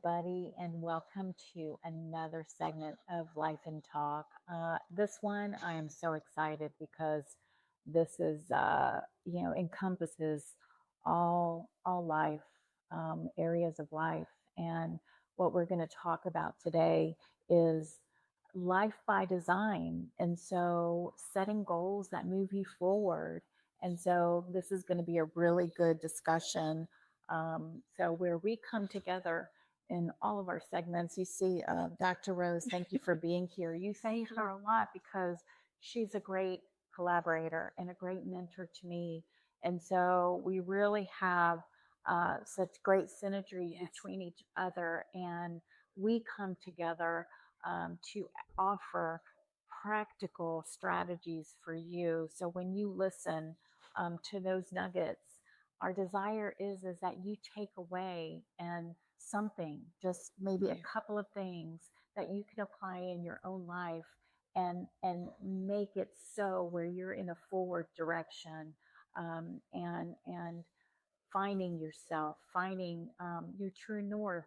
everybody, and welcome to another segment of Life and Talk. This one, I am so excited because this is, encompasses all life, areas of life, and what we're going to talk about today is life by design, and so setting goals that move you forward. And so this is going to be a really good discussion so where we come together in all of our segments, you see Dr. Rose, thank you for being here. You say her a lot because she's a great collaborator and a great mentor to me. And so we really have such great synergy between each other. And we come together to offer practical strategies for you. So when you listen to those nuggets, our desire is that you take away and something, just maybe a couple of things that you can apply in your own life and make it so where you're in a forward direction, and finding yourself, finding your true north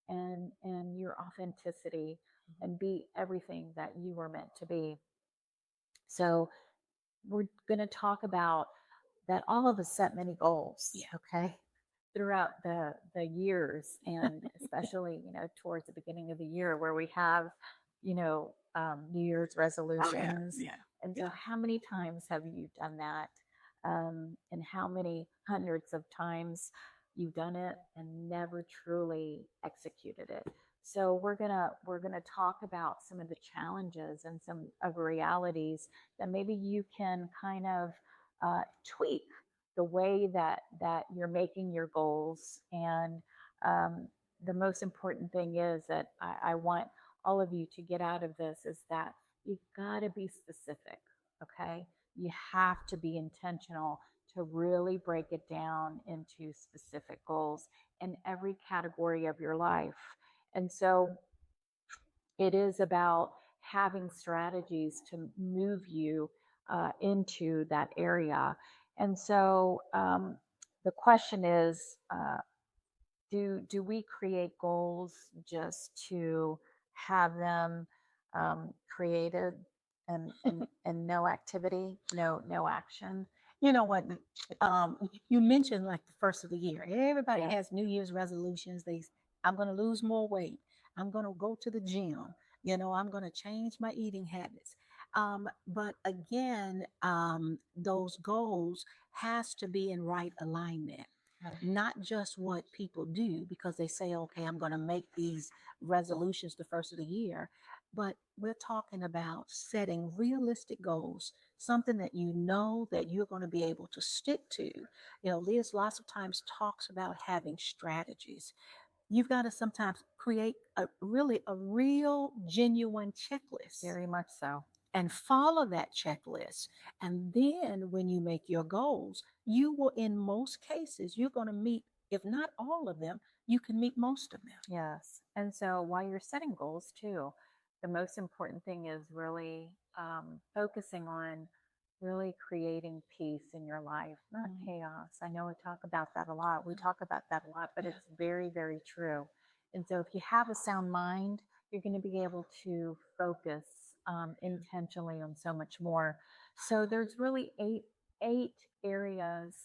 and your authenticity, and be everything that you were meant to be. So we're going to talk about that all of us set many goals, okay, throughout the years, and especially towards the beginning of the year where we have New Year's resolutions. And so, how many times have you done that? And how many hundreds of times you've done it and never truly executed it? So we're gonna talk about some of the challenges and some of the realities that maybe you can kind of tweak the way that you're making your goals. And um, the most important thing is that I want all of you to get out of this is that you got to be specific. Okay, you have to be intentional to really break it down into specific goals in every category of your life. And so it is about having strategies to move you into that area. And so the question is, do we create goals just to have them created and no activity, no action? You know what? You mentioned like the first of the year. Everybody Yeah. has New Year's resolutions. I'm going to lose more weight. I'm going to go to the gym. I'm going to change my eating habits. But again, those goals has to be in right alignment. Not just what people do because they say, okay, I'm going to make these resolutions the first of the year, but we're talking about setting realistic goals, something that you know that you're going to be able to stick to. Liz lots of times talks about having strategies. You've got to sometimes create a real genuine checklist Very much so. and follow that checklist. And then when you make your goals, you will, in most cases, you're going to meet, if not all of them, you can meet most of them. Yes. And so while you're setting goals too, the most important thing is really focusing on really creating peace in your life, not chaos. I know we talk about that a lot. We talk about that a lot, but it's very, very true. And so if you have a sound mind, you're going to be able to focus intentionally on so much more. So there's really eight areas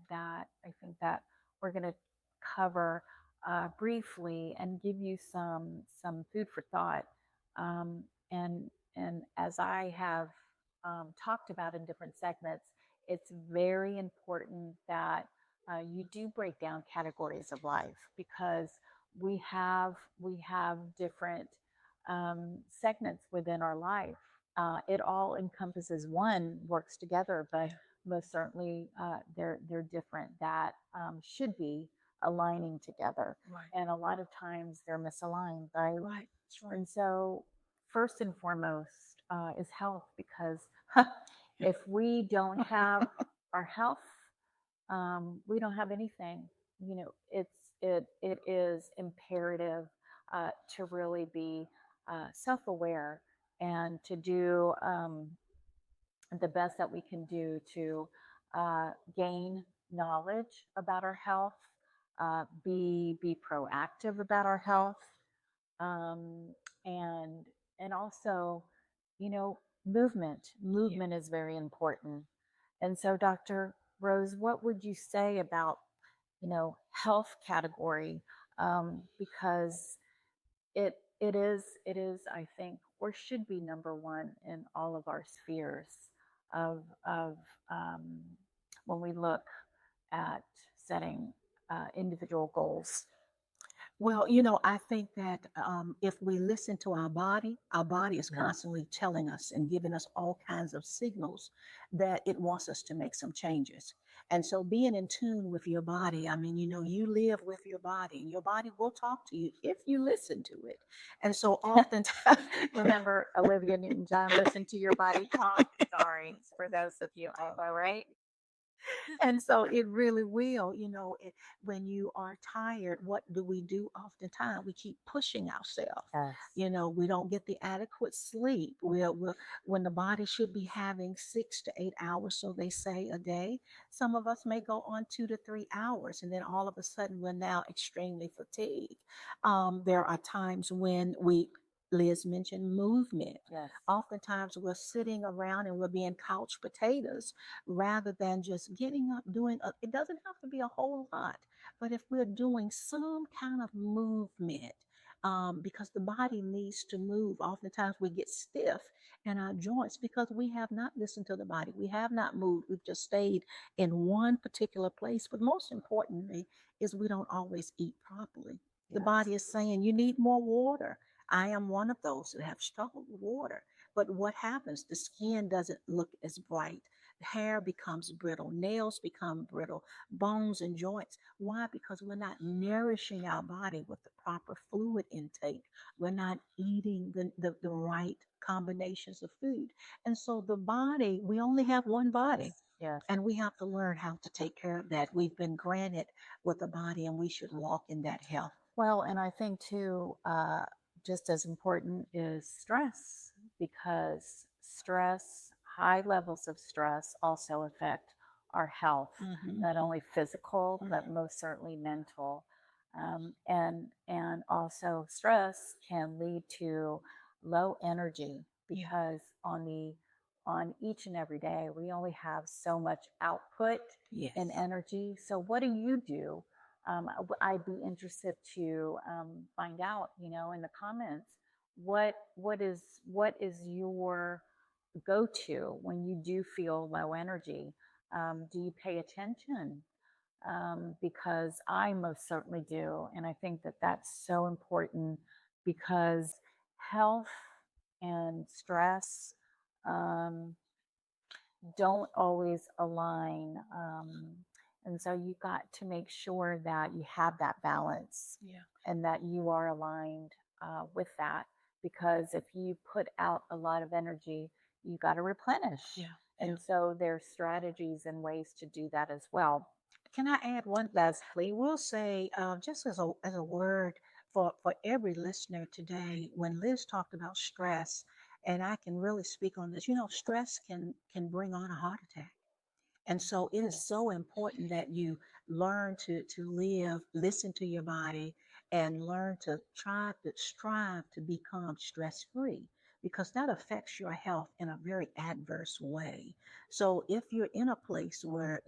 that I think that we're going to cover briefly and give you some food for thought. Um, and as I have talked about in different segments, it's very important that you do break down categories of life because we have different segments within our life. It all encompasses one, works together, but most certainly they're different that should be aligning together. Right. And a lot of times they're misaligned, right? Right. That's right. And so, first and foremost is health, because if we don't have our health, we don't have anything. It is imperative to really be self-aware and to do the best that we can do to gain knowledge about our health, be proactive about our health, um, and and also, you know, movement. Yeah. Movement is very important. And so, Dr. Rose, what would you say about, health category? Because it is, I think, or should be number one in all of our spheres of um, when we look at setting individual goals. Well, I think that if we listen to our body is constantly telling us and giving us all kinds of signals that it wants us to make some changes. And so being in tune with your body, I mean, you live with your body and your body will talk to you if you listen to it. And so oftentimes, Remember Olivia Newton-John, listen to your body talk. Sorry for those of you, I know, right? and so it really will, when you are tired, what do we do oftentimes? We keep pushing ourselves. Yes. We don't get the adequate sleep. When the body should be having 6 to 8 hours, so they say, a day, some of us may go on 2 to 3 hours, and then all of a sudden we're now extremely fatigued. There are times when Liz mentioned movement. Yes. Oftentimes we're sitting around and we're being couch potatoes rather than just getting up, it doesn't have to be a whole lot, but if we're doing some kind of movement, because the body needs to move. Oftentimes we get stiff in our joints because we have not listened to the body. We have not moved. We've just stayed in one particular place. But most importantly, is we don't always eat properly. The Yes. body is saying you need more water. I am one of those that have struggled with water. But what happens? The skin doesn't look as bright. Hair becomes brittle, nails become brittle, bones and joints. Why? Because we're not nourishing our body with the proper fluid intake. We're not eating the right combinations of food. And so the body, we only have one body. Yes. And we have to learn how to take care of that. We've been granted with a body and we should walk in that health. Well, and I think too, just as important is stress, because stress, high levels of stress, also affect our health, Mm-hmm. not only physical but Mm-hmm. most certainly mental. And also stress can lead to low energy Yeah. because on each and every day we only have so much output in Yes. energy. So what do you do? I'd be interested to find out, in the comments, what is your go-to when you do feel low energy? Do you pay attention? Because I most certainly do, and I think that that's so important because health and stress um, don't always align. And so you got to make sure that you have that balance Yeah. and that you are aligned with that. Because if you put out a lot of energy, you got to replenish. Yeah. Yeah. And so there's strategies and ways to do that as well. Can I add one, Leslie? We'll say, just as a word for every listener today, when Liz talked about stress, and I can really speak on this. Stress can bring on a heart attack. And so it is so important that you learn to listen to your body, and learn to try to strive to become stress free, because that affects your health in a very adverse way. So if you're in a place where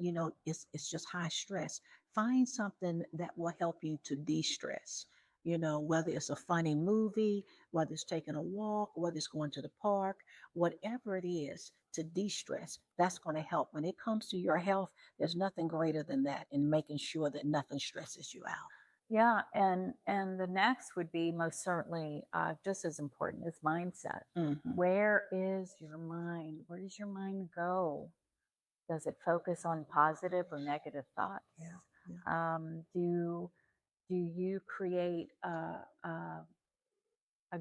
it's just high stress, find something that will help you to de-stress. Whether it's a funny movie, whether it's taking a walk, whether it's going to the park, whatever it is to de-stress, that's going to help. When it comes to your health, there's nothing greater than that, in making sure that nothing stresses you out. Yeah, and the next would be most certainly just as important is mindset. Hmm. Where is your mind? Where does your mind go? Does it focus on positive or negative thoughts? Yeah. Yeah. Do you create a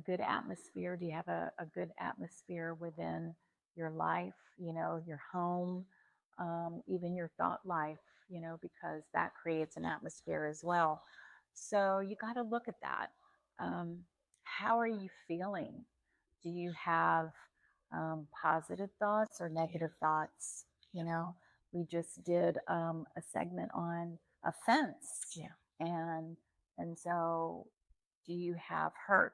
good atmosphere? Do you have a good atmosphere within your life, your home, even your thought life, because that creates an atmosphere as well. So you got to look at that. Um, how are you feeling? Do you have positive thoughts or Yeah. negative thoughts? Yeah. We just did a segment on offense. Yeah. and and so do you have hurt?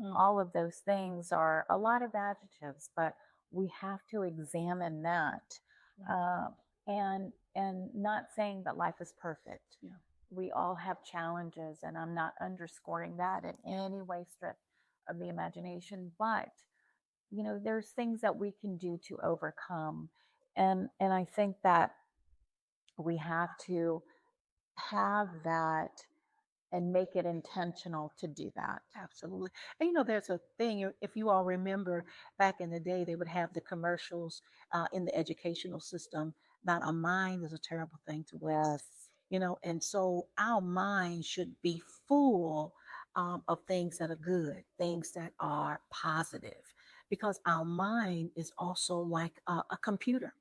Mm, All of those things are a lot of adjectives, but we have to examine that. right. uh, and not saying that life is perfect. Yeah. We all have challenges, and I'm not underscoring that in any way stretch of the imagination, but there's things that we can do to overcome. And I think that we have to have that and make it intentional to do that. Absolutely. And there's a thing, if you all remember back in the day, they would have the commercials in the educational system that a mind is a terrible thing to waste. Yes. And so our mind should be full of things that are good, things that are positive, because our mind is also like a computer.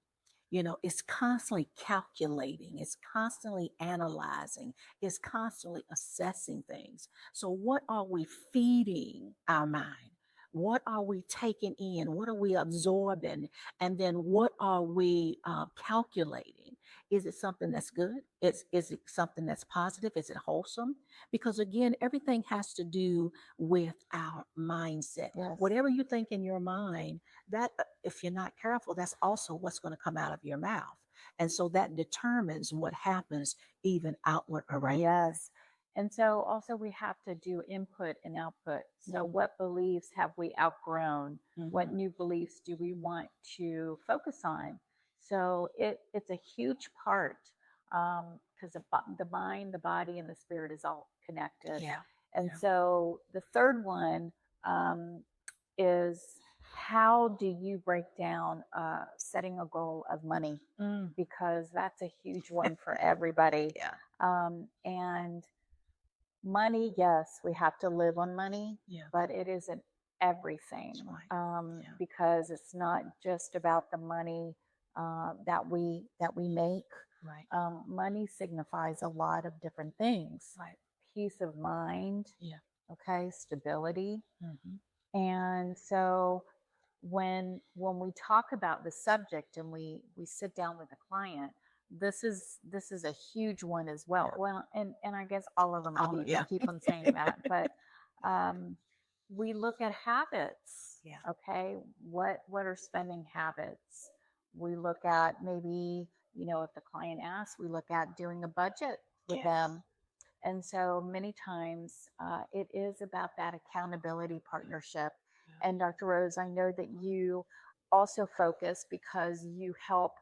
It's constantly calculating, it's constantly analyzing, it's constantly assessing things. So, what are we feeding our mind? What are we taking in? What are we absorbing? And then what are we calculating? Is it something that's good? Is it something that's positive? Is it wholesome? Because again, everything has to do with our mindset. Yes. Whatever you think in your mind, that if you're not careful, that's also what's going to come out of your mouth. And so that determines what happens even outward around. Yes. And so also we have to do input and output. So Mhm, what beliefs have we outgrown? What mhm. new beliefs do we want to focus on? So it's a huge part, because the mind, the body, and the spirit is all connected. Yeah. And Yeah. so the third one, um, is how do you break down setting a goal of money? Mm, Because that's a huge one for everybody. yeah. And money, yes, we have to live on money, Yeah. but it isn't That's everything, right. Yeah. because it's not just about the money that we make. Right. Money signifies a lot of different things: Right. peace of mind, Yeah. okay, stability. Hmm. And so when we talk about the subject and we sit down with a client, this is a huge one as well. Yeah. Well, and I guess all of them Oh, keep yeah. keep on saying that, but um, we look at habits. Yeah. Okay, what are spending habits? We look at maybe, if the client asks, we look at doing a budget with Yes. them. And so many times it is about that accountability partnership. Yeah. And Dr. Rose, I know that you also focus because you help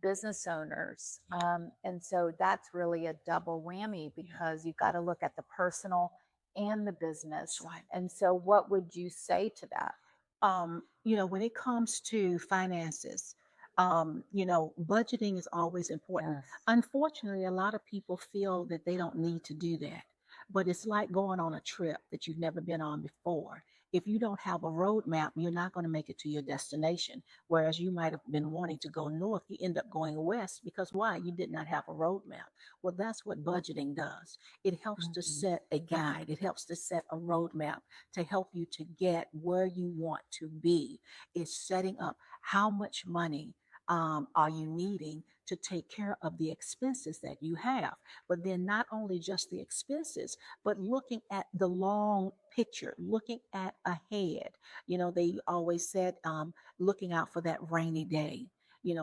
business owners. Yeah. And so that's really a double whammy Yeah. because you've got to look at the personal and the That's business. right. And so, what would you say to that? When it comes to finances, budgeting is always important. Yes. Unfortunately, a lot of people feel that they don't need to do that, but it's like going on a trip that you've never been on before. If you don't have a roadmap, you're not going to make it to your destination. Whereas you might have been wanting to go north, you end up going west because why? You did not have a roadmap. Well, that's what budgeting does. It helps to Mhm. set a guide, it helps to set a roadmap to help you to get where you want to be. Is setting up how much money are you needing to take care of the expenses that you have. But then not only just the expenses, but looking at the long picture, looking at ahead. They always said looking out for that rainy day,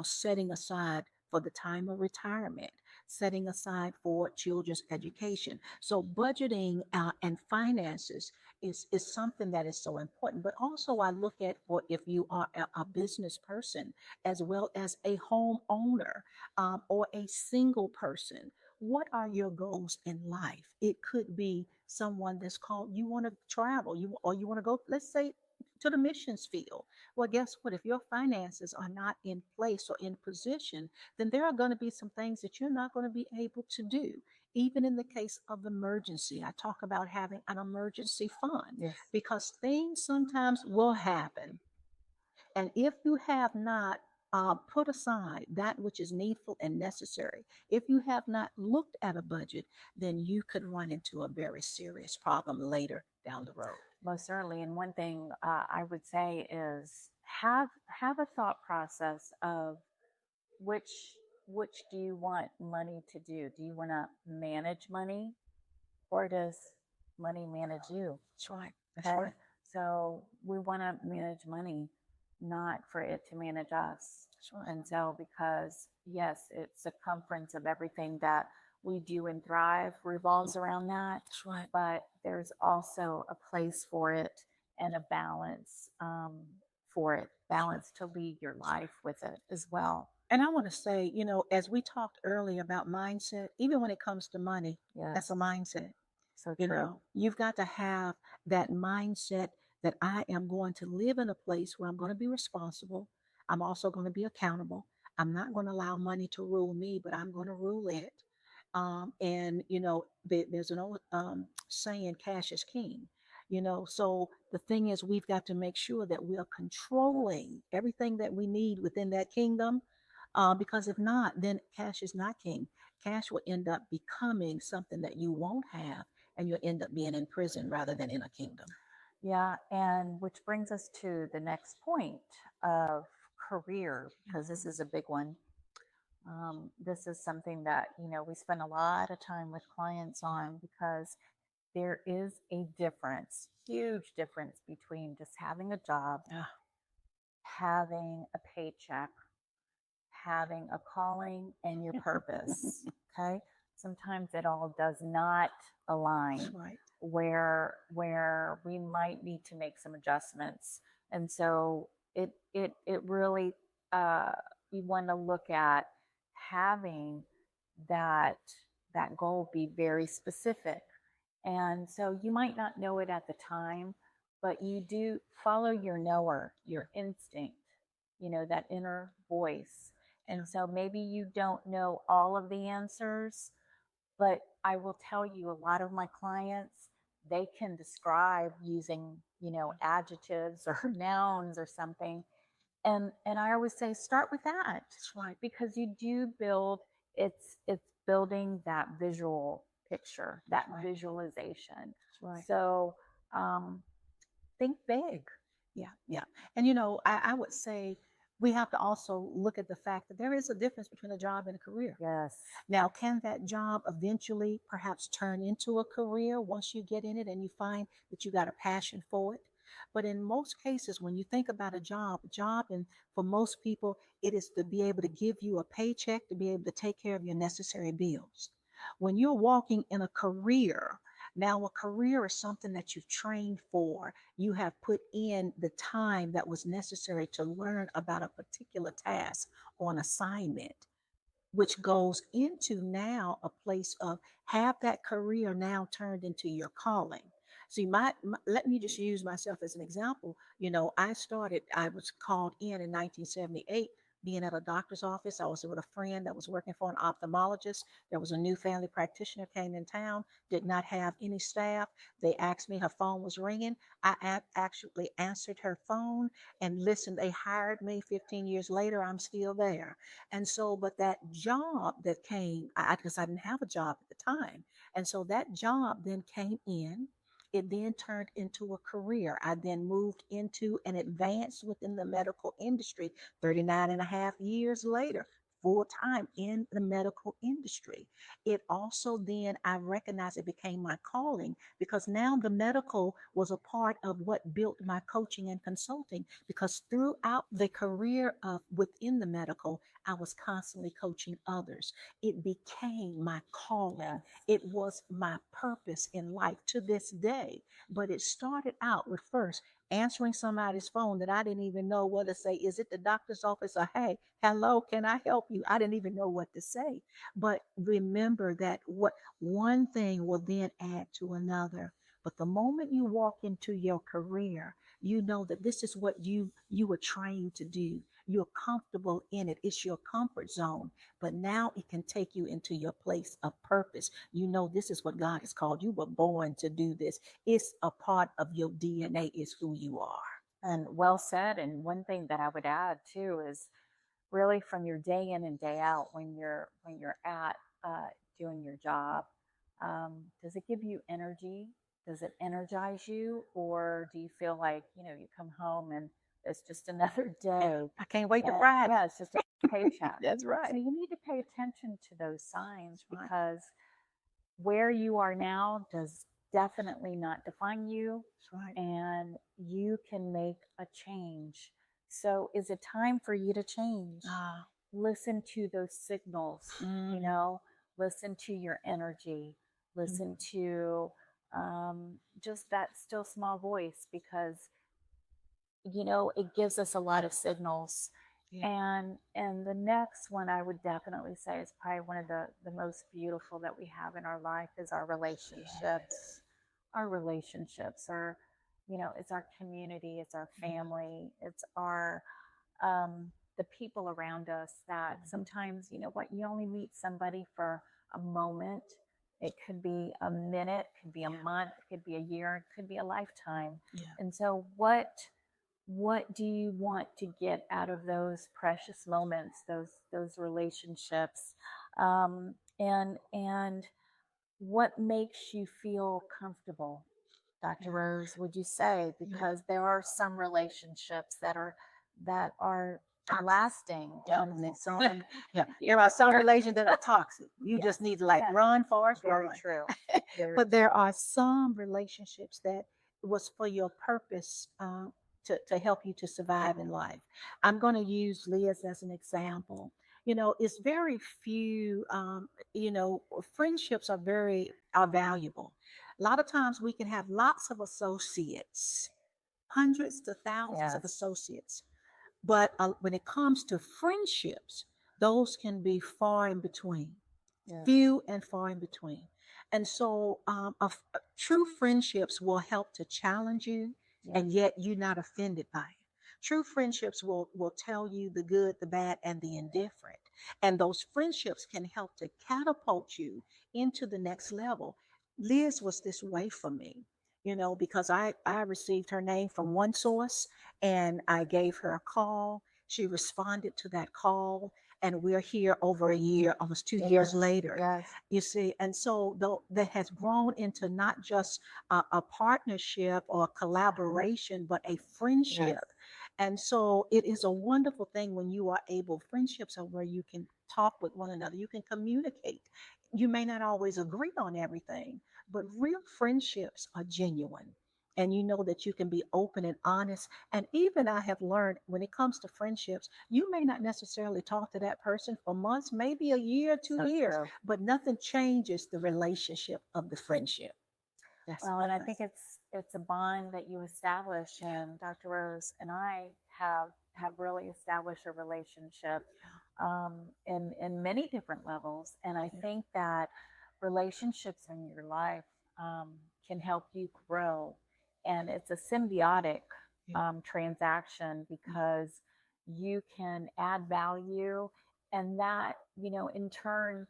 setting aside for the time of retirement, setting aside for children's education. So budgeting and finances is something that is so important. But also, I look at for if you are a business person as well as a homeowner or a single person. What are your goals in life? It could be someone that's called you want to travel, you want to go, let's say, to the missions field. Well, guess what? If your finances are not in place or in position, then there are going to be some things that you're not going to be able to do. Even in the case of emergency, I talk about having an emergency fund Yes. because things sometimes will happen. And if you have not put aside that which is needful and necessary, if you have not looked at a budget, then you could run into a very serious problem later down the road. Most certainly. And one thing I would say is have a thought process of which which do you want money to do? Do you want to manage money, or does money manage you? That's right. That's Okay. right. So we want to manage money, not for it to manage us. That's right. And so, because yes, it's circumference of everything that we do and thrive revolves around that, That's right. but there's also a place for it and a balance for it, That's right. balance to lead your life with it as well. And I want to say, as we talked earlier about mindset, even when it comes to money, that's a Yes, mindset. so true. You've got to have that mindset that I am going to live in a place where I'm going to be responsible. I'm also going to be accountable. I'm not going to allow money to rule me, but I'm going to rule it. And there's an old saying, cash is king. So the thing is, we've got to make sure that we are controlling everything that we need within that kingdom, because if not, then cash is not king. Cash will end up becoming something that you won't have, and you'll end up being in prison rather than in a kingdom. Yeah, and which brings us to the next point of career, because this is a big one. This is something that, we spend a lot of time with clients on because there is a difference, huge difference between just having a job, Yeah. having a paycheck, having a calling, and your purpose. Okay. Sometimes it all does not That's align right. where we might need to make some adjustments. And so it really uh we want to look at having that that goal be very specific. And so you might not know it at the time, but you do follow your knower, your instinct, that inner voice. Yeah. And so maybe you don't know all of the answers, but I will tell you a lot of my clients, they can describe using, adjectives or nouns or something. And I always say start with that That's right. because you do build it's building that visual picture, that That's right. visualization. That's right. So um think big. Yeah, yeah. And I would say we have to also look at the fact that there is a difference between a job and a career. Yes. Now, can that job eventually perhaps turn into a career once you get in it and you find that you got a passion for it? But in most cases, when you think about a job, and for most people, it is to be able to give you a paycheck to be able to take care of your necessary bills. When you're walking in a career, now a career is something that you've trained for. You have put in the time that was necessary to learn about a particular task on assignment, which goes into now a place of have that career now turned into your calling. See, let me just use myself as an example. I was called in 1978, being at a doctor's office. I was with a friend that was working for an ophthalmologist. There was a new family practitioner came in town, did not have any staff. They asked me, her phone was ringing. Actually answered her phone, and listen, they hired me. 15 years later, I'm still there. And so, but that job that came, because I didn't have a job at the time. And so that job then came in. It then turned into a career. I then moved into and advanced within the medical industry 39 and a half years later, full time in the medical industry. It also then, I recognized it became my calling because now the medical was a part of what built my coaching and consulting. Because throughout the career of within the medical, I was constantly coaching others. It became my calling. Yes. It was my purpose in life to this day. But it started out with first answering somebody's phone that I didn't even know what to say. Is it the doctor's office? Or, hey, hello, can I help you? I didn't even know what to say. But remember that what one thing will then add to another. But the moment you walk into your career, you know that this is what you were trained to do. You're comfortable in it. It's your comfort zone. But now it can take you into your place of purpose. You know this is what God has called. You were born to do this. It's a part of your DNA, is who you are. And well said. And one thing that I would add too is really from your day in and day out when you're at doing your job, does it give you energy? Does it energize you, or do you feel like you come home and it's just another day? I can't wait to Yeah, Friday. yeah, it's just a paycheck. That's So right. you need to pay attention to those signs That's right. because where you are now does definitely not define you, That's right. and you can make a change. So, is it time for you to change? Ah. Listen to those signals, you Mm-hmm. know, listen to your energy, listen to just that still small voice, because it gives us a lot of signals. Yeah. And the next one I would definitely say is probably one of the most beautiful that we have in our life is our relationships. Yes. Our relationships are, it's our community, it's our Yeah. family, it's our the people around us, that sometimes, you only meet somebody for a moment. It could be a minute, could be a Yeah. month, it could be a year, it could be a lifetime. Yeah. And so what do you want to get out of those precious moments, those relationships, and what makes you feel comfortable, Dr. Yeah. Rose, would you say? Yeah. Because there are some relationships that are Toxic. lasting. Definitely. Yeah. There are some relations that are toxic. You Yes, just need to like yes, run, Forrest, very run. true. Very But there true. are some relationships that was for your purpose, to help you to survive in life. I'm going to use Liz as an example. It's very few, friendships are valuable. A lot of times we can have lots of associates, hundreds to thousands of Yes. associates. But when it comes to friendships, those can be far in between, Yes. few and far in between. And so, true friendships will help to challenge you, Yes. and yet you're not offended by it. True friendships will tell you the good, the bad, and the indifferent. And those friendships can help to catapult you into the next level. Liz was this way for me, because I received her name from one source, and I gave her a call. She responded to that call, and we're here over a year, almost 2 years later. Yes. You see, and so though that has grown into not just a partnership or a collaboration, but a Yes. friendship. And so it is a wonderful thing when you are able, friendships are where you can talk with one another, you can communicate. You may not always agree on everything, but real friendships are genuine. And you know that you can be open and honest. And even I have learned when it comes to friendships, you may not necessarily talk to that person for months, maybe a year, two So years, true. but nothing changes the relationship of the friendship. That's Well, my and I think lesson. it's a bond that you establish, and Dr. Rose and I have really established a relationship in many different levels, and I Yeah. think that relationships in your life can help you grow, and it's a symbiotic Yeah. transaction, Yeah. because you can add value, and that in turn,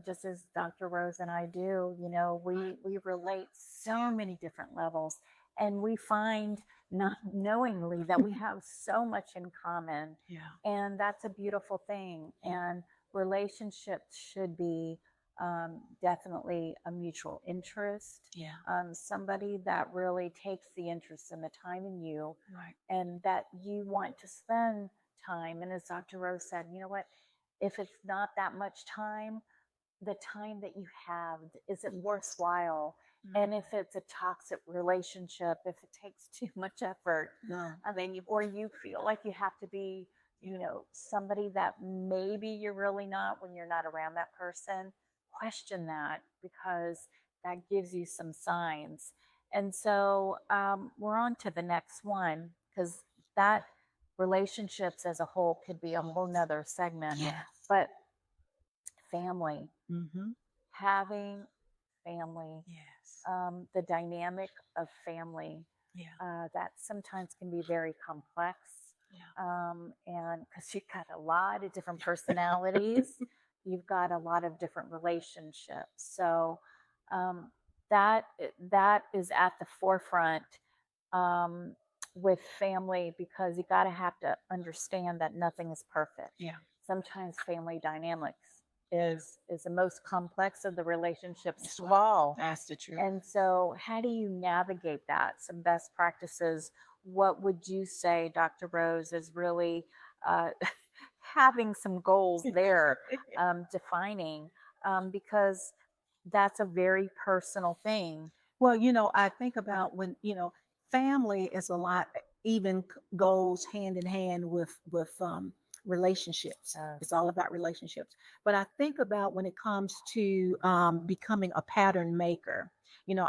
just as Dr. Rose and I do, we relate so many different levels, and we find not knowingly that we have so much in common, Yeah. and that's a beautiful thing. Yeah. And relationships should be definitely a mutual interest, Yeah. somebody that really takes the interest and the time in you, Right. and that you want to spend time. And as Dr. Rose said, what? If it's not that much time, the time that you have, is it worthwhile? Mm. And if it's a toxic relationship, if it takes too much effort, No. I mean, or you feel like you have to be, somebody that maybe you're really not when you're not around that person, question that, because that gives you some signs. And so we're on to the next one, because that relationships as a whole could be a whole nother segment. Yes. But family, Mm-hmm. having family, Yes. the dynamic of family, Yeah. that sometimes can be very complex. Yeah. And because you've got a lot of different personalities, you've got a lot of different relationships. So um, that is at the forefront um, with family, because you got to have to understand that nothing is perfect. Yeah. Sometimes family dynamics Yeah. is the most complex of the relationships That's of right. all. That's the truth. And so, how do you navigate that? Some best practices. What would you say, Dr. Rose, is really uh, having some goals there, defining? Because that's a very personal thing. Well, I think about when, family is a lot, even goes hand in hand with relationships. It's Yes. all about relationships. But I think about when it comes to becoming a pattern maker.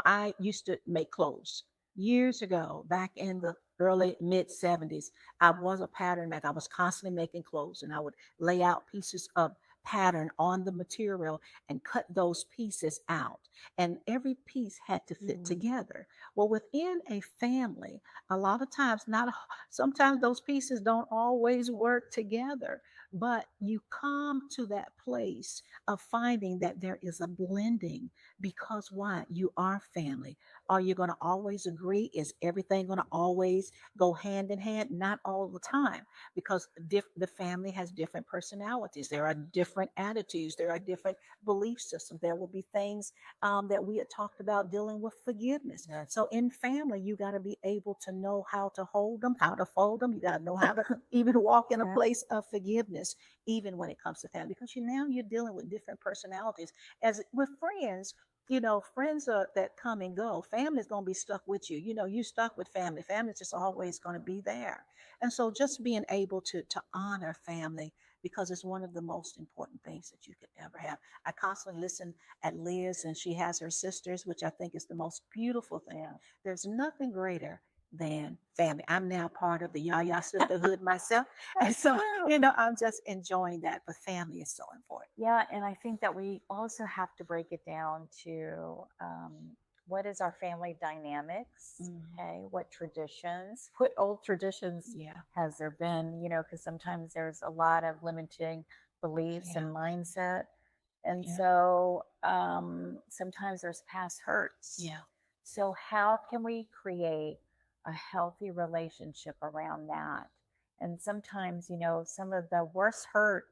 I used to make clothes years ago, back in the early mid 70s. I was a pattern maker. I was constantly making clothes, and I would lay out pieces of pattern on the material and cut those pieces out, and every piece had to fit Mhm. together. Well, within a family, a lot of times, not sometimes those pieces don't always work together, but you come to that place of finding that there is a blending because why? You are family. Are you going to always agree? Is everything going to always go hand in hand? Not all the time, because the family has different personalities. There are different attitudes. There are different belief systems. There will be things that we had talked about dealing with forgiveness. Yes. So in family, you got to be able to know how to hold them, how to fold them. You got to know how to even walk in a Yeah. place of forgiveness, even when it comes to family, because now you're dealing with different personalities. As with friends, friends that come and go. Family's going to be stuck with you. You stuck with family. Family's just always going to be there. And so just being able to honor family, because it's one of the most important things that you could ever have. I constantly listen at Liz, and she has her sisters, which I think is the most beautiful thing. Yeah. There's nothing greater than family. I'm now part of the Yaya sisterhood myself. And That's so, true. I'm just enjoying that. But family is so important. Yeah, and I think that we also have to break it down to what is our family dynamics? Mhm. Okay, what traditions, what old traditions Yeah, has there been? Because sometimes there's a lot of limiting beliefs yeah, and mindset. And yeah, so sometimes there's past hurts. yeah, So, how can we create a healthy relationship around that? And sometimes, some of the worst hurt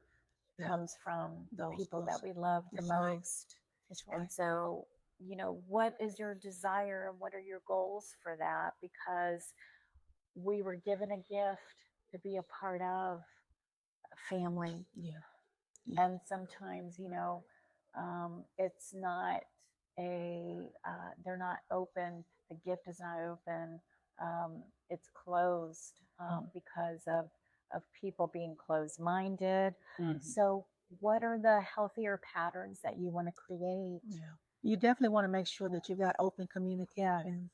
yeah. comes from the Those people that close. we love the That's right. most. That's And right. so, what is your desire and what are your goals for that? Because we were given a gift to be a part of family. Yeah, yeah, And sometimes, it's not they're not open, the gift is not open, it's closed mm, because of people being closed minded. mhm, So what are the healthier patterns that you want to create? yeah. You definitely want to make sure that you've got open Yes. communication.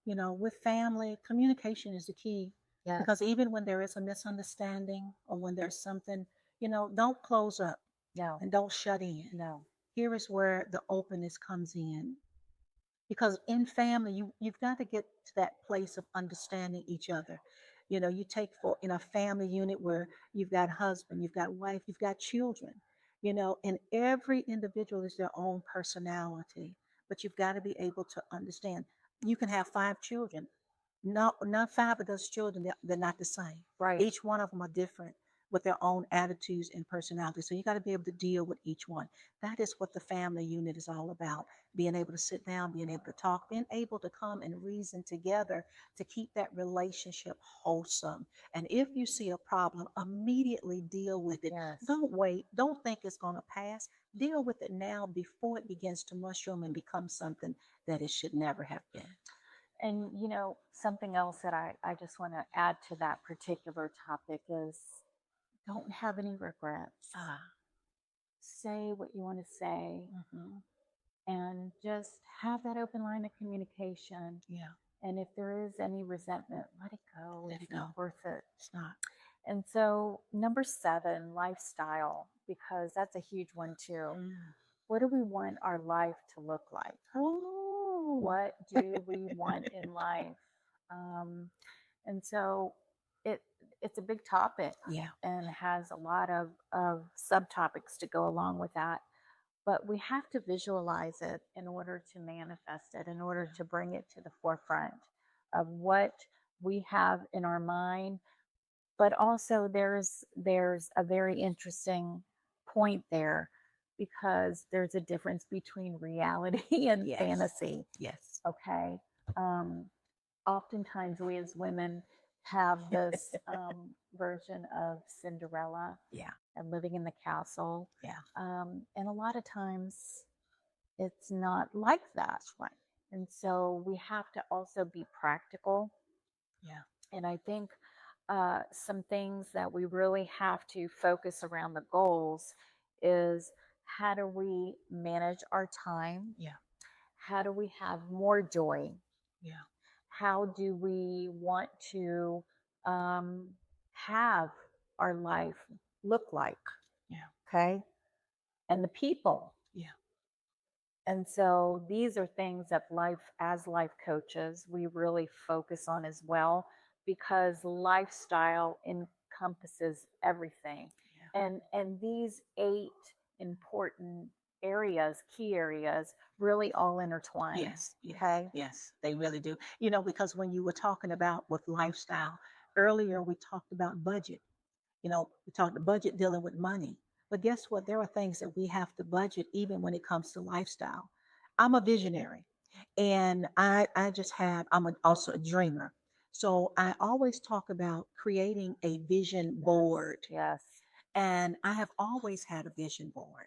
With family, communication is the key, because Yes. even when there is a misunderstanding or when there's something, don't close up No. and don't shut in. No. Here is where the openness comes in, because in family you've got to get to that place of understanding each other. You take for in a family unit where you've got husband, you've got wife, you've got children, and every individual is their own personality, but you've got to be able to understand. You can have 5 children. No, not 5 of those children, they're not the same. Right. Each one of them are different with their own attitudes and personalities. So you got to be able to deal with each one. That is what the family unit is all about. Being able to sit down, being able to talk, being able to come and reason together to keep that relationship wholesome. And if you see a problem, immediately deal with it. Yes. Don't wait. Don't think it's going to pass. Deal with it now before it begins to mushroom and become something that it should never have been. And something else that I just want to add to that particular topic is don't have any regrets. Ah, Say what you want to say hmm, and just have that open line of communication. yeah, And if there is any resentment, let it go. let it It's not go. worth it. It's not. And so, number 7, lifestyle, because that's a huge one too. Mm. What do we want our life to look like? Oh, What do we want in life? Um, and so, it it's a big topic yeah, and has a lot of subtopics to go along with that. But we have to visualize it in order to manifest it, in order yeah, to bring it to the forefront of what we have in our mind. But also there's a very interesting point there, because there's a difference between reality and yes, fantasy. yes, Okay. um, Oftentimes we as women have this version of Cinderella yeah, and living in the castle, yeah, and a lot of times it's not like that. That's right. And so we have to also be practical. Yeah. And I think some things that we really have to focus around the goals is how do we manage our time? Yeah. How do we have more joy? Yeah. How do we want to um, have our life look like? Yeah. Okay. And the people. Yeah. And so these are things that as life coaches, we really focus on as well because lifestyle encompasses everything. Yeah. And these eight important areas, key areas, really all intertwine. Yes, yes, Okay. yes, they really do. Because when you were talking about with lifestyle earlier, we talked about budget. We talked budget dealing with money. But guess what? There are things that we have to budget even when it comes to lifestyle. I'm a visionary and I just have, also a dreamer. So I always talk about creating a vision board. Yes. And I have always had a vision board.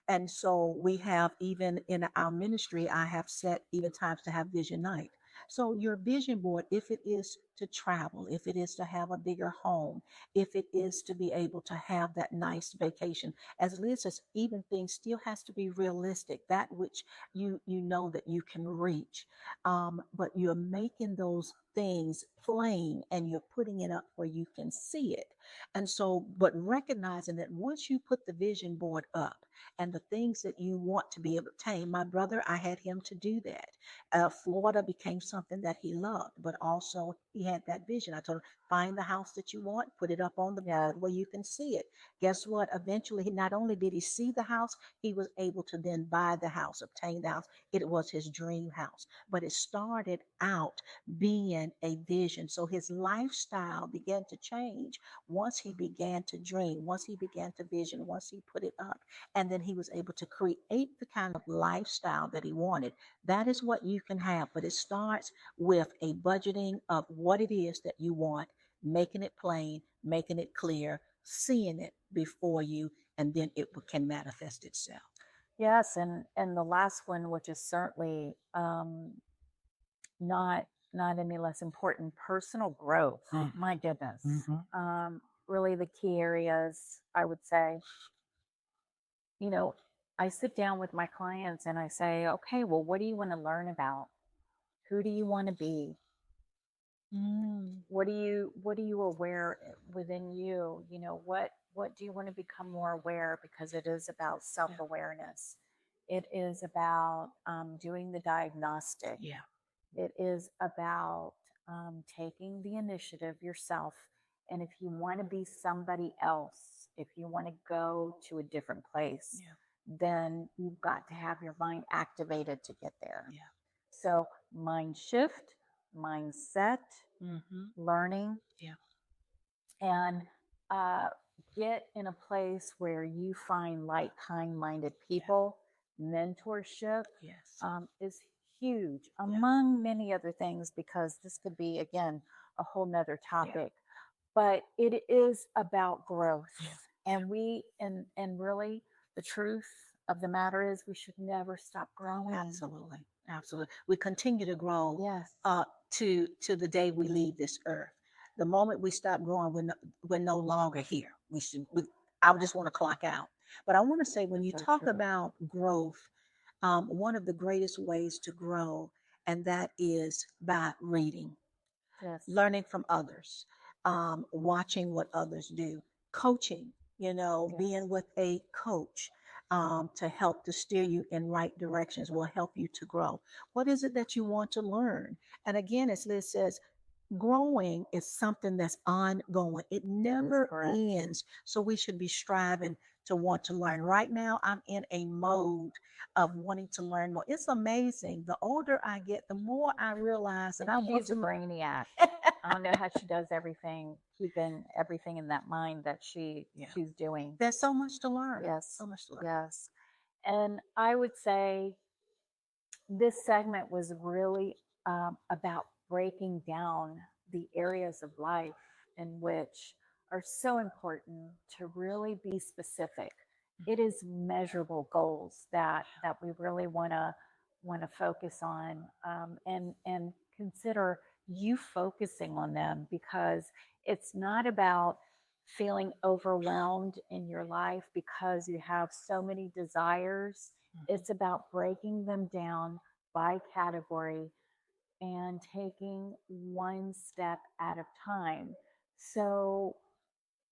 And so we have, even in our ministry, I have set even times to have vision night. So your vision board, if it is to travel, if it is to have a bigger home, if it is to be able to have that nice vacation, as Liz says, even things still has to be realistic, that which you know that you can reach. But you're making those things plain and you're putting it up where you can see it. And so, but recognizing that once you put the vision board up and the things that you want to be able to obtain, my brother, I had him to do that. Florida became something that he loved, but also he had that vision. I told him, find the house that you want, put it up on the Yeah. board where you can see it. Guess what? Eventually, not only did he see the house, he was able to then buy the house, obtain the house. It was his dream house, but it started out being a vision. So his lifestyle began to change once he began to dream, once he began to vision, once he put it up, and then he was able to create the kind of lifestyle that he wanted. That is what you can have, but it starts with a budgeting of what it is that you want, making it plain, making it clear, seeing it before you, and then it can manifest itself. Yes, and the last one, which is certainly not not any less important, personal growth. Mm. My goodness. Hmm. Really the key areas, I would say, you know, I sit down with my clients and I say, okay, well, what do you want to learn about? Who do you want to be? Mm. What do you aware within you? What do you want to become more aware? Because it is about Yeah. self-awareness. It is about doing the diagnostic. Yeah. It is about taking the initiative yourself. And if you want to be somebody else, if you want to go to a different place, Yeah. then you've got to have your mind activated to get there. Yeah. So, mind shift, mindset, Hmm. learning, Yeah. and uh, get in a place where you find like kind minded Yeah. people. Mentorship Yes. is huge, Yeah. among many other things, because this could be, again, a whole nother Yeah. topic. But it is about growth. Yeah. And really, the truth of the matter is we should never stop growing. Absolutely. Absolutely. We continue to grow Yes, to the day we leave this earth. The moment we stop growing, we're no longer here. I would just want to clock out. But I want to say, when you so talk true. about growth, one of the greatest ways to grow, and that is by reading, Yes, learning from others, watching what others do, coaching, yes. being with a coach to help to steer you in right directions will help you to grow. What is it that you want to learn? And again, as Liz says, growing is something that's ongoing. It That is never correct. ends. So we should be striving to want to learn. Right now, I'm in a mode of wanting to learn more. It's amazing. The older I get, the more I realize that And I want she's a to. brainiac. I don't know how she does everything, keeping everything in that mind that Yeah. she's doing. There's so much to learn. Yes, So much to learn. yes. And I would say this segment was really about breaking down the areas of life in which are so important to really be specific it is measurable goals that we really want to focus on, and consider you focusing on them, because it's not about feeling overwhelmed in your life because you have so many desires. Mhm. It's about breaking them down by category and taking one step at a time. So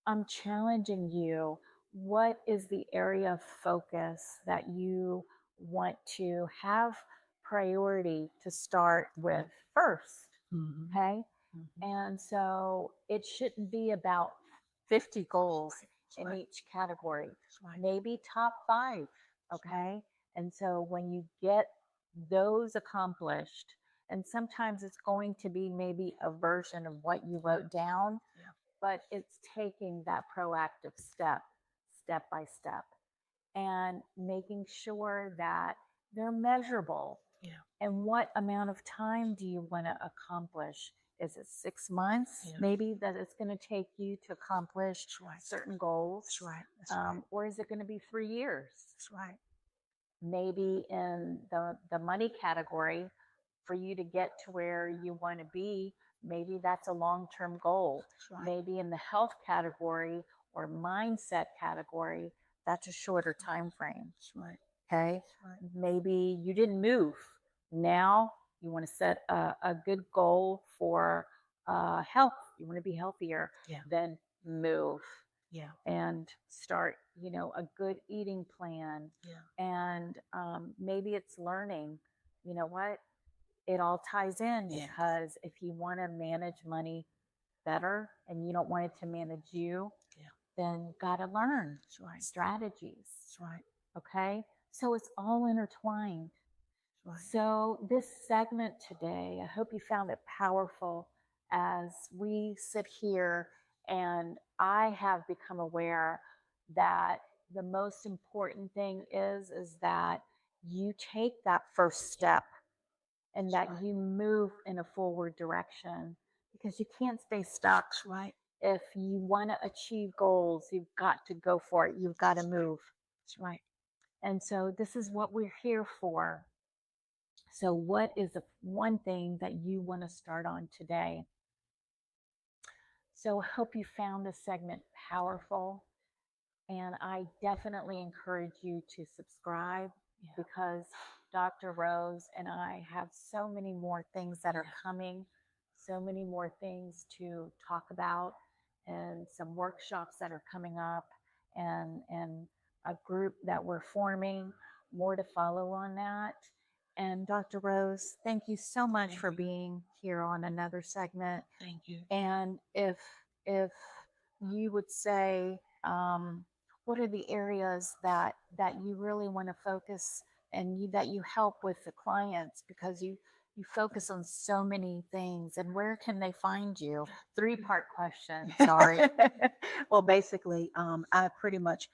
I'm challenging you. What is the area of focus that you want to have priority to start with first? Mhm. Okay. Mhm. And so it shouldn't be about 50 goals That's in right. each category, That's right. maybe top five. That's right. Okay. And so when you get those accomplished, and sometimes it's going to be maybe a version of what you wrote down, Yeah. but it's taking that proactive step, step by step, and making sure that they're measurable. Yeah. And what amount of time do you want to accomplish? Is it 6 months Yeah. maybe that it's going to take you to accomplish That's right. certain goals? That's right. That's right. Or is it going to be 3 years? That's right. Maybe in the money category, for you to get to where you want to be, maybe that's a long-term goal. That's right. Maybe in the health category or mindset category, that's a shorter time frame. That's right. Okay. That's right. Maybe you didn't move. Now you want to set a good goal for health. You want to be healthier. Yeah. Then move Yeah. and start, a good eating plan. Yeah. And maybe it's learning. You know what? It all ties in, Yes. because if you want to manage money better and you don't want it to manage you, Yeah. then you got to learn That's right. strategies. That's right. Okay. So it's all intertwined. That's right. So, this segment today, I hope you found it powerful as we sit here, and I have become aware that the most important thing is that you take that first step and That's that right. you move in a forward direction, because you can't stay stuck. That's right. If you want to achieve goals, you've got to go for it. You've got to move. That's right. And so, this is what we're here for. So, what is the one thing that you want to start on today? So, I hope you found this segment powerful. And I definitely encourage you to subscribe, Yeah. because Dr. Rose and I have so many more things that are Yeah. coming, so many more things to talk about, and some workshops that are coming up, and a group that we're forming. More to follow on that. And Dr. Rose, thank you so much Thank for you. being here on another segment. Thank you. And if you would say, what are the areas that you really want to focus, and that you help with the clients, because you focus on so many things, and where can they find you? Three-part question. Sorry. Well, basically, I pretty much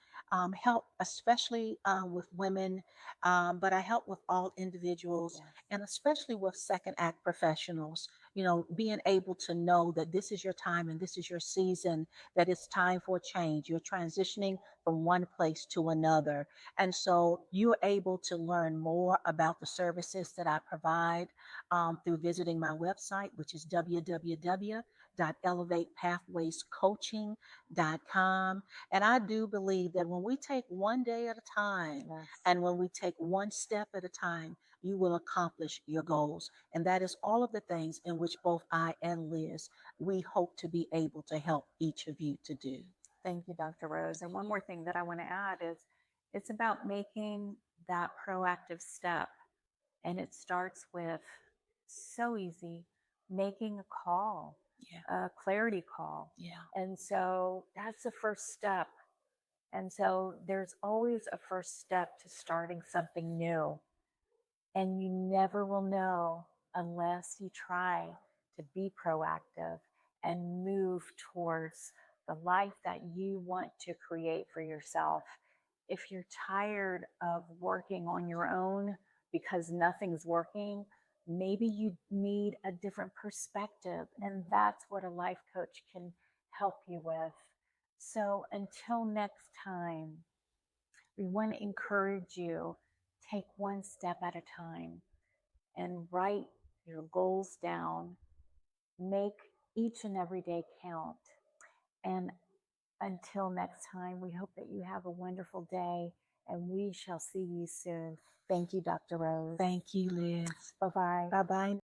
help, especially with women, but I help with all individuals, Yes. and especially with second act professionals. Being able to know that this is your time and this is your season, that it's time for change. You're transitioning from one place to another. And so you're able to learn more about the services that I provide through visiting my website, which is www.elevatepathwayscoaching.com. And I do believe that when we take one day at a time Yes. and when we take one step at a time, you will accomplish your goals. And that is all of the things in which both I and Liz, we hope to be able to help each of you to do. Thank you, Dr. Rose. And one more thing that I want to add is, it's about making that proactive step. And it starts with, so easy, making a call, Yeah. a clarity call. Yeah. And so that's the first step. And so there's always a first step to starting something new. And you never will know unless you try to be proactive and move towards the life that you want to create for yourself. If you're tired of working on your own because nothing's working, maybe you need a different perspective. And that's what a life coach can help you with. So until next time, we want to encourage you, take one step at a time and write your goals down. Make each and every day count. And until next time, we hope that you have a wonderful day and we shall see you soon. Thank you, Dr. Rose. Thank you, Liz. Bye bye. Bye bye.